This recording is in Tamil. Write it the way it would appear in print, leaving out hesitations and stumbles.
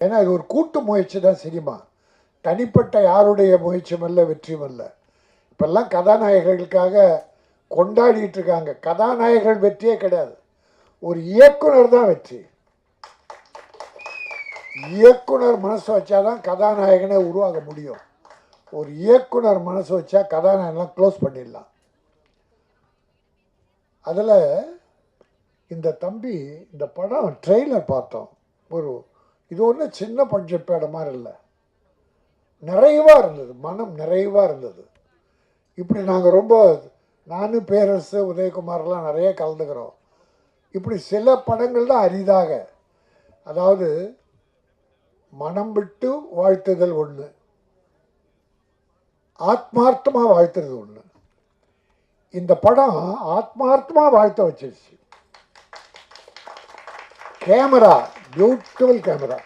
ஏன்னா இது ஒரு கூட்டு முயற்சி தான் சினிமா. தனிப்பட்ட யாருடைய முயற்சியும் அல்ல, வெற்றியும் அல்ல. இப்பெல்லாம் கதாநாயகர்களுக்காக கொண்டாடிட்டு இருக்காங்க. கதாநாயகர்கள் வெற்றியே கிடையாது, ஒரு இயக்குனர் தான் வெற்றி. இயக்குனர் மனசு வச்சாதான் கதாநாயகனே உருவாக முடியும். ஒரு இயக்குனர் மனசு வச்சா கதாநாயகன்லாம் க்ளோஸ் பண்ணிடலாம். அதில் இந்த தம்பி இந்த படம் ட்ரெய்லர் பார்த்தோம். இது ஒன்றும் சின்ன பட்ஜெட் மாதிரி இல்லை, நிறைவாக இருந்தது, மனம் நிறைவாக இருந்தது. இப்படி நாங்கள் ரொம்ப, நானும் பேரரசு உதயகுமார்லாம் நிறைய கலந்துக்கிறோம். இப்படி சில படங்கள் தான் அரிதாக, அதாவது மனம் விட்டு வாழ்த்துதல் ஒன்று, ஆத்மார்த்தமாக வாழ்த்துறது ஒன்று. இந்த படம் ஆத்மார்த்தமாக வாழ்த்த வச்சிருச்சு. Camera beautiful camera.